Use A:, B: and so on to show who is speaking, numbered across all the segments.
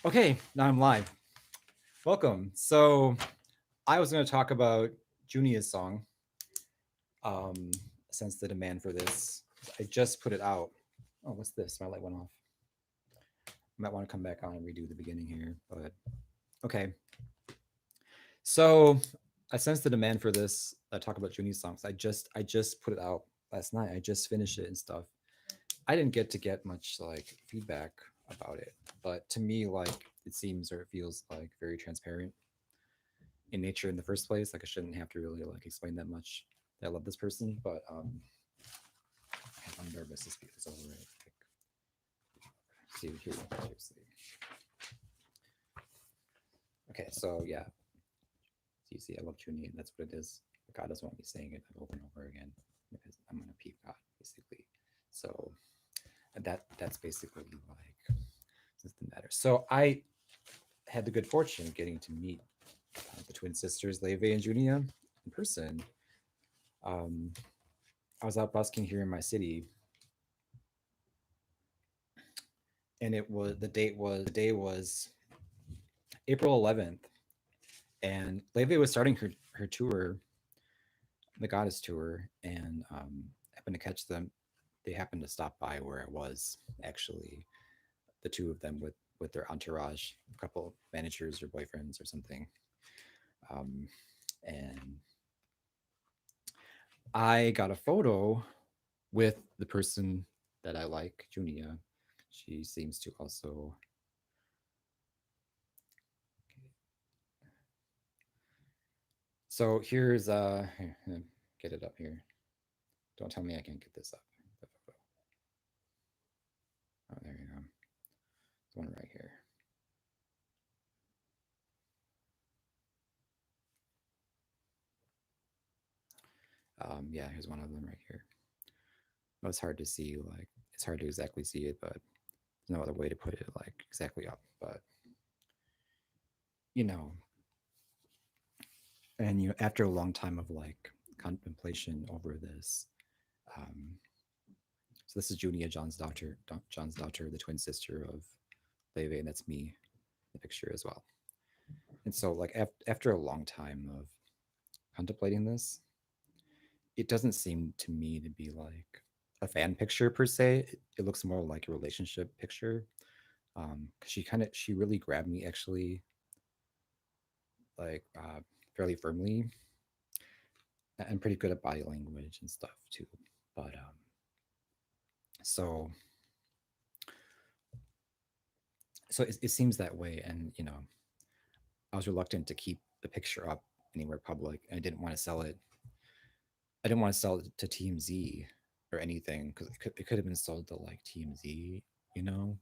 A: Okay, now I'm live. Welcome. So I was going to talk about Junia's song. Um, since the demand for this, I just put it out. Oh, what's this? My light went off. Might want to come back on and redo the beginning here, but okay. So I sensed the demand for this. I talk about Junia's songs. I just put it out last night. I just finished it and stuff. I didn't get much like feedback about it, but to me, like it seems or it feels like very transparent in nature in the first place. Like I shouldn't have to really like explain that much that I love this person, but I'm nervous this is over. Right? Like, see here, seriously. Okay, so yeah, you see, I love Junia, and that's what it is. God doesn't want me saying it over and over again because I'm gonna peep God basically. So that's basically like the matter. So I had the good fortune of getting to meet the twin sisters Leve and Junia in person. Um, I was out busking here in my city, and it was the day was April 11th, and Leve was starting her tour, the Goddess tour, and happened to catch them. They happened to stop by where I was actually, the two of them with their entourage, a couple managers or boyfriends or something, um, and I got a photo with the person that I like, Junia. She seems to also. So here's get it up here. Don't tell me I can't get this up. The photo. Oh, there you go. There's one right here. Yeah, here's one of them right here. Well, it's hard to see. Like it's hard to exactly see it, but there's no other way to put it like exactly up. But you know, and after a long time of like contemplation over this, um, so this is Junia, John's daughter, the twin sister of Leve, and that's me, the picture as well. And so, like after a long time of contemplating this, it doesn't seem to me to be like a fan picture per se. It looks more like a relationship picture. Because she really grabbed me actually, like fairly firmly, and pretty good at body language and stuff too. But so it seems that way, and I was reluctant to keep the picture up anywhere public. I didn't want to sell it. I didn't want to sell it to TMZ or anything because it could have been sold to like TMZ, you know.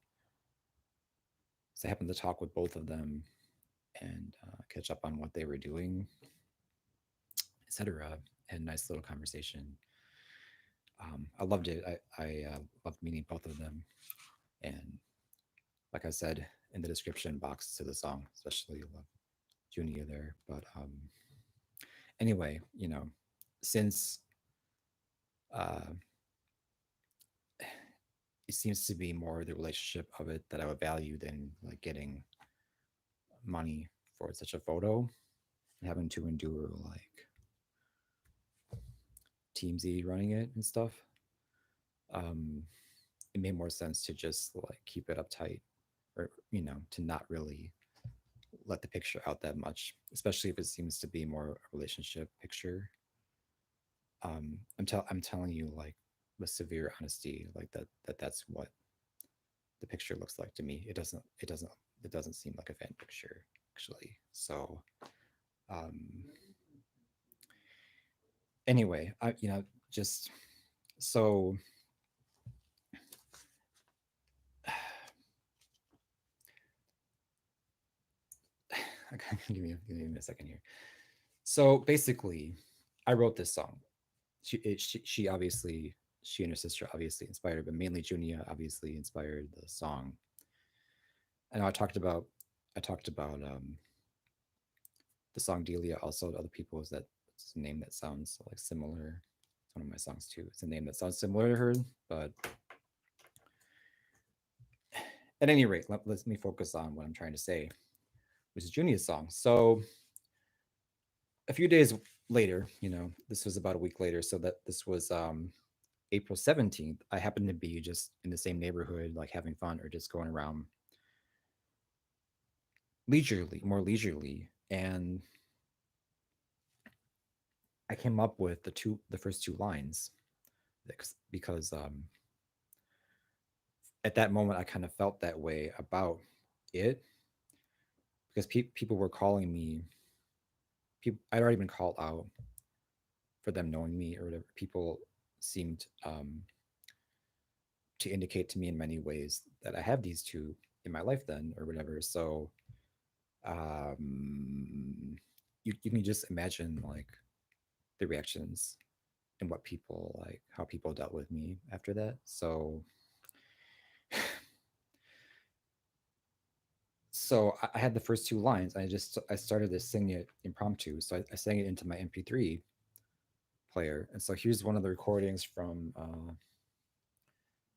A: So I happened to talk with both of them and catch up on what they were doing, etc. Had a nice little conversation. I loved it. I loved meeting both of them, and like I said in the description box to the song, especially love Junia there. But anyway, since uh, it seems to be more the relationship of it that I would value than like getting money for such a photo, having to endure like TMZ running it and stuff. Um, it made more sense to just like keep it uptight, or to not really let the picture out that much, especially if it seems to be more a relationship picture. I'm telling you like with severe honesty, like that's what the picture looks like to me. It doesn't seem like a fan picture actually. So um anyway, I just so give me a second here. So basically, I wrote this song. She obviously, she and her sister obviously inspired, but mainly Junia obviously inspired the song. And I talked about the song Delia also to other people. Is that it's a name that sounds like similar? It's one of my songs too. It's a name that sounds similar to her, but At any rate, let me focus on what I'm trying to say, which is Junia's song. So a few days later, this was about a week later, so that this was April 17th. I happened to be just in the same neighborhood, like having fun or just going around more leisurely, and I came up with the first two lines because at that moment I kind of felt that way about it because people were calling me. I'd already been called out for them knowing me or whatever. People seemed to indicate to me in many ways that I have these two in my life then or whatever. So you can just imagine like the reactions and what people like how people dealt with me after that. So I had the first two lines. I started to sing it impromptu. So I sang it into my MP3 player. And so here's one of the recordings from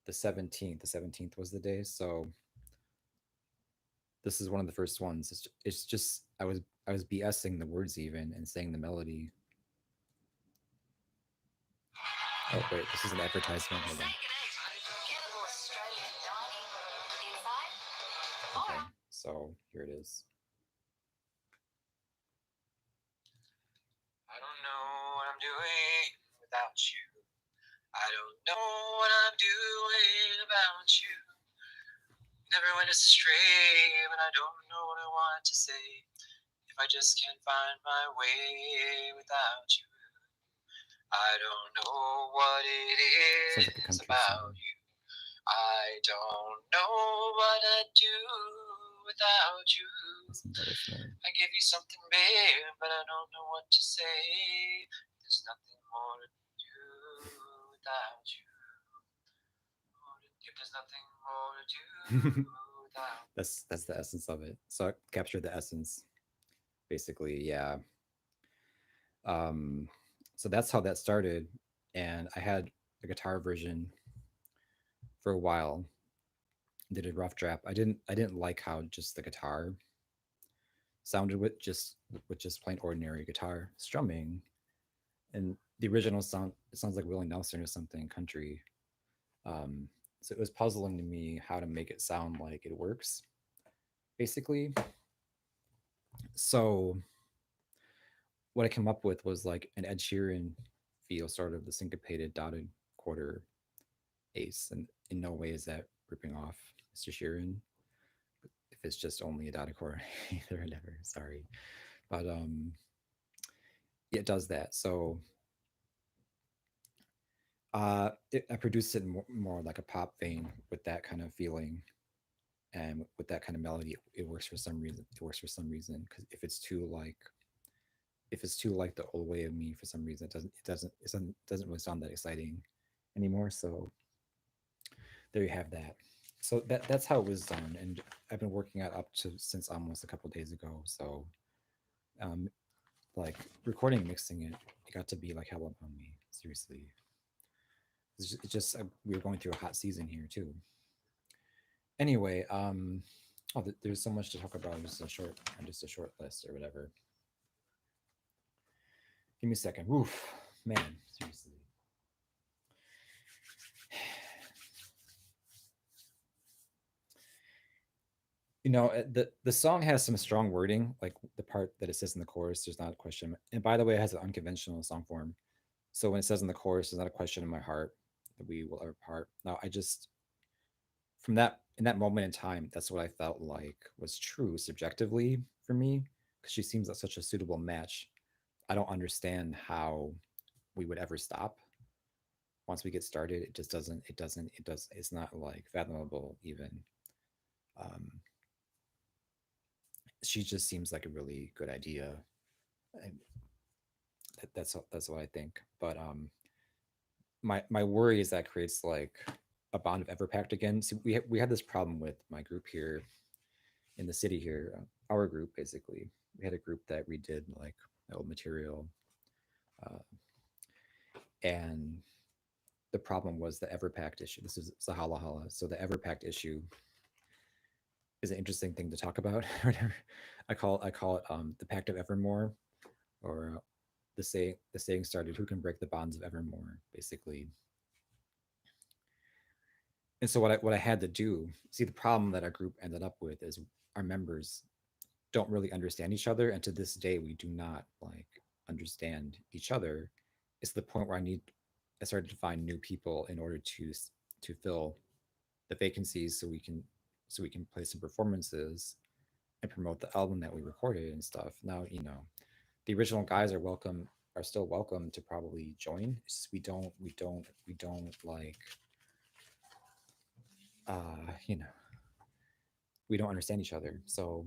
A: the 17th. The 17th was the day. So this is one of the first ones. It's just I was BSing the words even and saying the melody. Oh wait, this is an advertisement. Hold on. Okay, so here it is. I don't know what I'm doing without you. I don't know what I'm doing about you. Never went astray, but I don't know what I want to say. If I just can't find my way without you. I don't know what it is about you. I don't know what I'd do without you. I give you something big, but I don't know what to say. There's nothing more to do without you. If there's nothing more to do without that's the essence of it. So I captured the essence, basically. Yeah. Um, so that's how that started, and I had a guitar version for a while. Did a rough draft. I didn't like how just the guitar sounded with just plain ordinary guitar strumming, and the original sound it sounds like Willie Nelson or something country. Um, so it was puzzling to me how to make it sound like it works, basically. So what I came up with was like an Ed Sheeran feel, sort of the syncopated dotted quarter ace, and in no way is that ripping off Mr. Sheeran. If it's just only a dotted quarter either, whatever. Sorry, but it does that. So I produced it more like a pop vein with that kind of feeling and with that kind of melody. It works for some reason. It works for some reason because if it's too like the old way of me for some reason, it doesn't really sound that exciting anymore. So there you have that. So that's how it was done, and I've been working out up to since almost a couple days ago. So um, like recording and mixing it got to be like hell upon me. Seriously, it's just we were going through a hot season here too. Anyway, oh, there's so much to talk about. Just a short list or whatever. Give me a second. Oof, man, seriously. The song has some strong wording, like the part that it says in the chorus. There's not a question, and by the way, it has an unconventional song form. So when it says in the chorus, there's not a question in my heart that we will ever part. Now, I just from that in that moment in time, that's what I felt like was true subjectively for me because she seems like such a suitable match. I don't understand how we would ever stop once we get started. It just doesn't. It doesn't. It does. It's not like fathomable even. Um, she just seems like a really good idea. And that's what I think. But my worry is that creates like a bond of Everpact again. See, we had this problem with my group here in the city here, our group basically. We had a group that redid like old material, uh, and the problem was the Everpact issue. This is Sahala Hala. So the Everpact issue is an interesting thing to talk about. Whatever. I call it the Pact of Evermore, or the saying started, "Who can break the bonds of Evermore?" Basically. And so what I had to do, see, the problem that our group ended up with is our members don't really understand each other, and to this day we do not like understand each other. It's the point where I started to find new people in order to fill the vacancies, so we can play some performances and promote the album that we recorded and stuff. Now, the original guys are still welcome to probably join. It's just we don't like uh you know we don't understand each other. So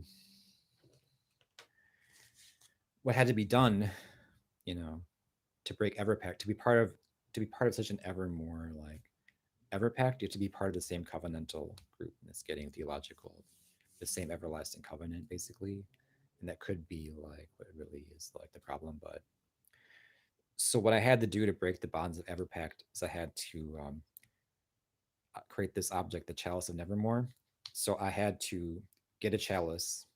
A: what had to be done, you know, to break Everpact, to be part of such an Evermore like Everpact, you have to be part of the same covenantal group that's getting theological, the same everlasting covenant, basically. And that could be like what it really is like the problem. But so what I had to do to break the bonds of Everpact is I had to create this object, the Chalice of Nevermore. So I had to get a chalice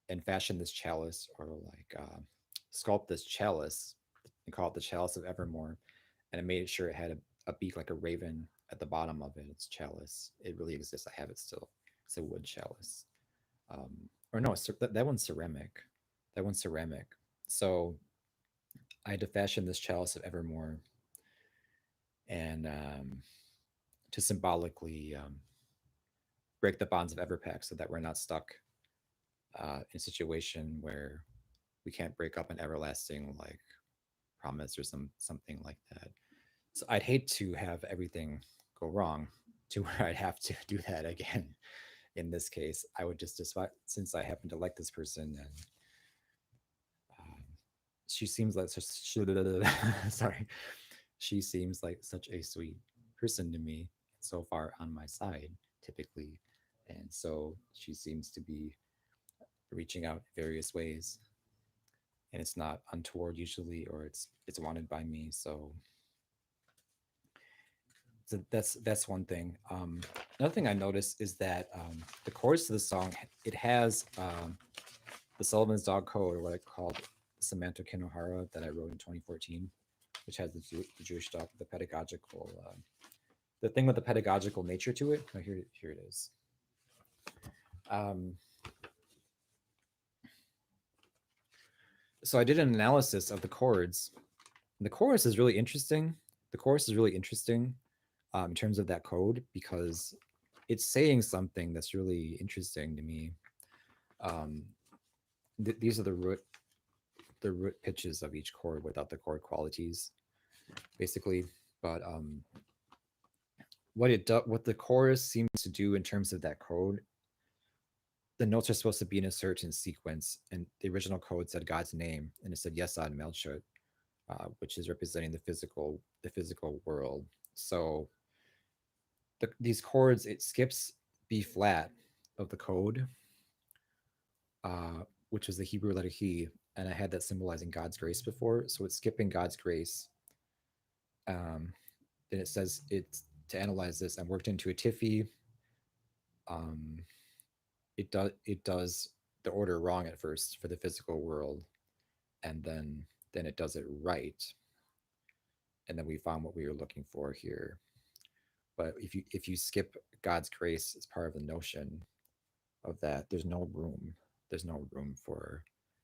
A: and fashion this chalice, or like sculpt this chalice and call it the Chalice of Evermore. And I made sure it had a beak like a raven at the bottom of it. It's chalice. It really exists. I have it still. It's a wood chalice. Or no, that one's ceramic. That one's ceramic. So I had to fashion this Chalice of Evermore, and to symbolically break the bonds of Everpact, so that we're not stuck in a situation where we can't break up an everlasting like promise or something like that. So I'd hate to have everything go wrong to where I'd have to do that again. In this case, I would just despite, since I happen to like this person, and um, she seems like such, sorry, she seems like such a sweet person to me, so far on my side typically, and so she seems to be reaching out various ways, and it's not untoward usually, or it's wanted by me. So that's one thing. Another thing I noticed is that the chorus of the song, it has the Sullivan's Dog Code, or what I called Samantha Kinohara, that I wrote in 2014, which has the Jewish dog, the pedagogical, the thing with the pedagogical nature to it. Oh, here it is. Um, so I did an analysis of the chords. And the chorus is really interesting. The chorus is really interesting in terms of that code, because it's saying something that's really interesting to me. Um, these are the root pitches of each chord without the chord qualities, basically. But what the chorus seems to do in terms of that code, the notes are supposed to be in a certain sequence, and the original code said God's name, and it said Yesod Melchut, which is representing the physical world. So these chords, it skips B flat of the code, which is the Hebrew letter He, and I had that symbolizing God's grace before. So it's skipping God's grace. Then it says it's to analyze this. I worked into a Tiffy. Um, it does the order wrong at first for the physical world, and then it does it right, and then we found what we were looking for here. But if you skip God's grace as part of the notion of that, there's no room for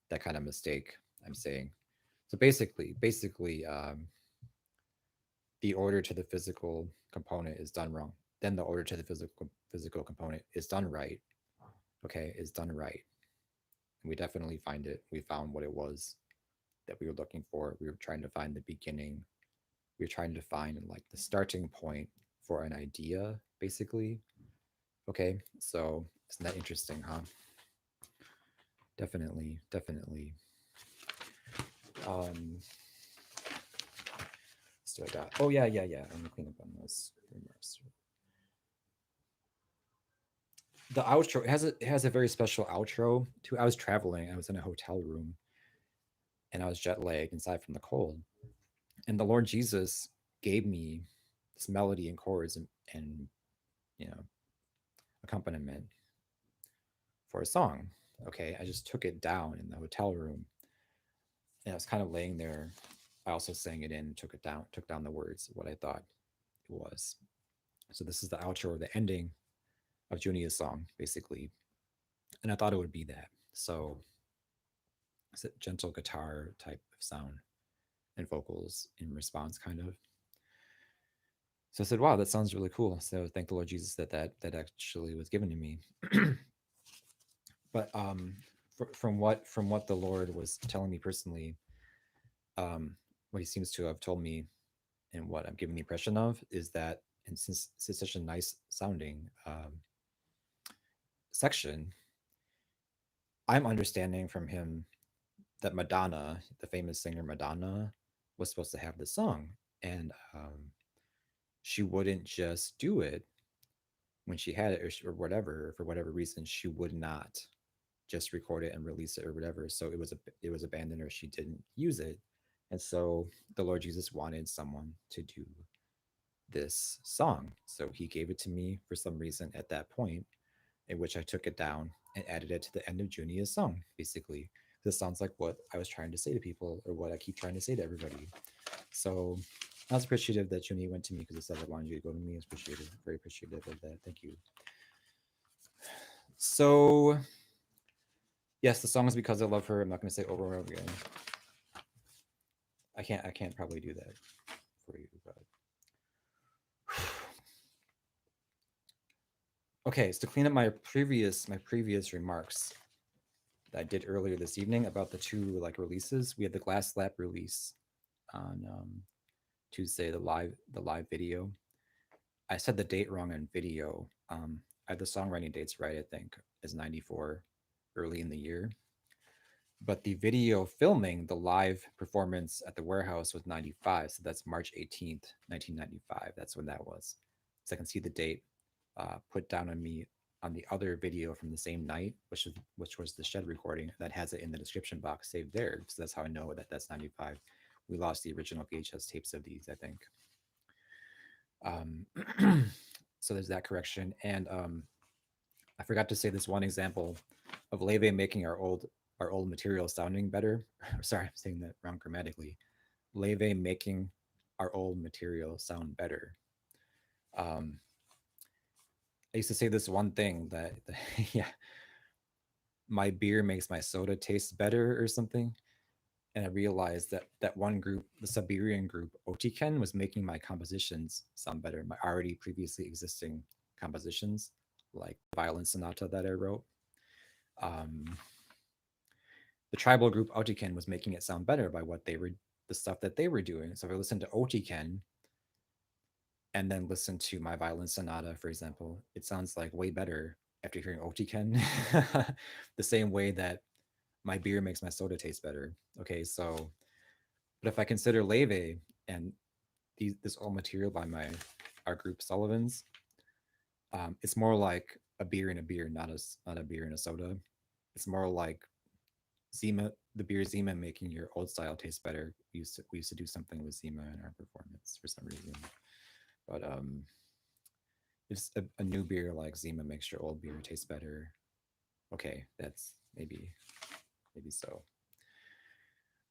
A: that kind of mistake, I'm saying. So basically the order to the physical component is done wrong, then the order to the physical component is done right. Okay, is done right, and we definitely find it. We found what it was that we were looking for. We were trying to find the beginning. We were trying to find like the starting point for an idea, basically. Okay, so isn't that interesting, huh? Definitely. Um, still got. Oh yeah. I'm gonna clean up on those remarks. The outro, it has a very special outro too. I was traveling. I was in a hotel room, and I was jet lagged inside from the cold. And the Lord Jesus gave me this melody and chords, and you know accompaniment. for a song. Okay, I just took it down in the hotel room, and I was kind of laying there. I also sang it in, took down the words, what I thought it was. So this is the outro or the ending of Junia's song, basically. And I thought it would be that. So it's a gentle guitar type of sound and vocals in response, kind of. So I said, "Wow, that sounds really cool." So thank the Lord Jesus that actually was given to me. But from what the Lord was telling me personally, what He seems to have told me and what I'm giving the impression of is that, and since it's such a nice sounding section, I'm understanding from Him that Madonna, the famous singer Madonna, was supposed to have this song, and she wouldn't just do it when she had it, or whatever, for whatever reason she would not just record it and release it or whatever. So it was abandoned, or she didn't use it. And so the Lord Jesus wanted someone to do this song. So He gave it to me for some reason at that point, in which I took it down and added it to the end of Junia's song, basically. This sounds like what I was trying to say to people, or what I keep trying to say to everybody. So I was appreciative that Junia went to me, because it said I wanted you to go to me. I was appreciative, very appreciative of that. Thank you. So yes, the song is Because I Love Her. I'm not going to say over and over again. I can't probably do that for you, but okay. So to clean up my previous remarks that I did earlier this evening about the two like releases, we had the Glass Slap release on Tuesday, the live video. I said the date wrong on video. I had the songwriting dates right. I think is 94, early in the year. But the video filming, the live performance at the warehouse, was 95. So that's March 18th, 1995. That's when that was. So I can see the date put down on me on the other video from the same night, which was the Shed recording. That has it in the description box saved there. So that's how I know that that's 95. We lost the original VHS tapes of these, I think. So there's that correction. And I forgot to say this one example of Leve making our old material sounding better. Sorry, I'm saying that wrong grammatically. Leve making our old material sound better. I used to say this one thing that yeah, my beer makes my soda taste better or something. And I realized that that one group, the Siberian group, Otiken, was making my compositions sound better, my already previously existing compositions, like the violin sonata that I wrote. Um, the tribal group Otiken was making it sound better by the stuff that they were doing. So if I listened to Otiken and then listen to my violin sonata, for example, it sounds like way better after hearing Otiken. The same way that my beer makes my soda taste better. Okay, so, but if I consider Leve and this old material by our group Sullivan's, it's more like a beer in a beer, not a beer in a soda. It's more like Zima, the beer Zima making your old style taste better. We used to do something with Zima in our performance for some reason, but it's a new beer like Zima makes your old beer taste better. Okay, that's maybe so.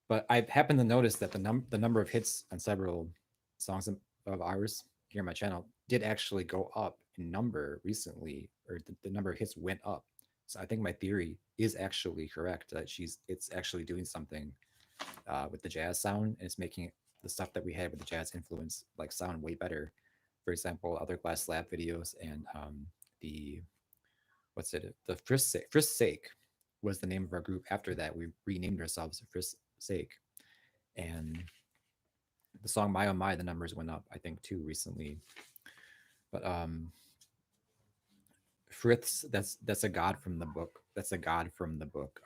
A: But I happened to notice that the number of hits on several songs of ours here on my channel did actually go up in number recently, or the number of hits went up. So I think my theory is actually correct, that it's actually doing something with the jazz sound, and it's making the stuff that we had with the jazz influence like sound way better. For example, other Glass Slab videos, and the what's it? The Frisk Sake was the name of our group. After that, we renamed ourselves Frisk Sake, and the song "My Oh My," the numbers went up, I think, too, recently. But Friths, that's a god from the book. That's a god from the book.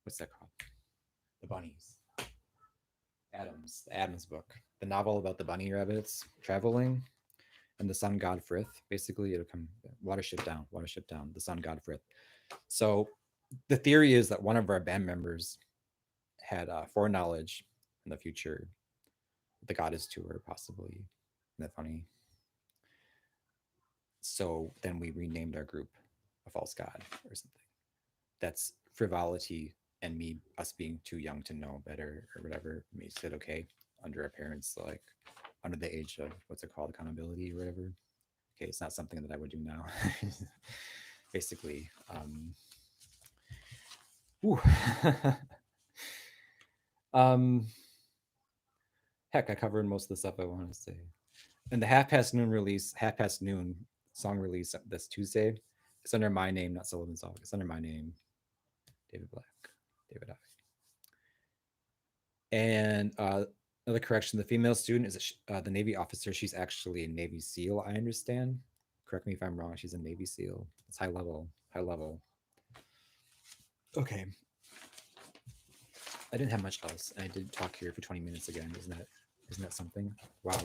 A: What's that called? The bunnies. The Adams book, the novel about the bunny rabbits traveling, and the sun god Frith. Basically, it'll come watership down, the sun god Frith. So the theory is that one of our band members had foreknowledge in the future, the goddess to her, possibly. Isn't that funny? So then we renamed our group a false god or something. that's frivolity and us being too young to know better or whatever makes it okay under our parents, like under the age of what's it called, accountability or whatever. Okay, it's not something that I would do now. Basically, um, heck, I covered most of the stuff I wanted to say. And the half past noon song release this Tuesday. It's under my name, not Sullivan's song. It's under my name, David Black, David I. And another correction: the female student is the Navy officer. She's actually a Navy SEAL. I understand. Correct me if I'm wrong. She's a Navy SEAL. It's high level. High level. Okay. I didn't have much else. I did talk here for 20 minutes again. Isn't that something? Wow.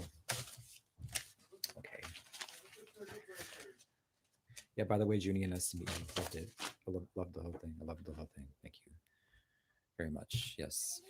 A: Okay. Yeah, by the way, Junia, nice to meet you. Loved it. I loved the whole thing. I loved the whole thing. Thank you very much. Yes.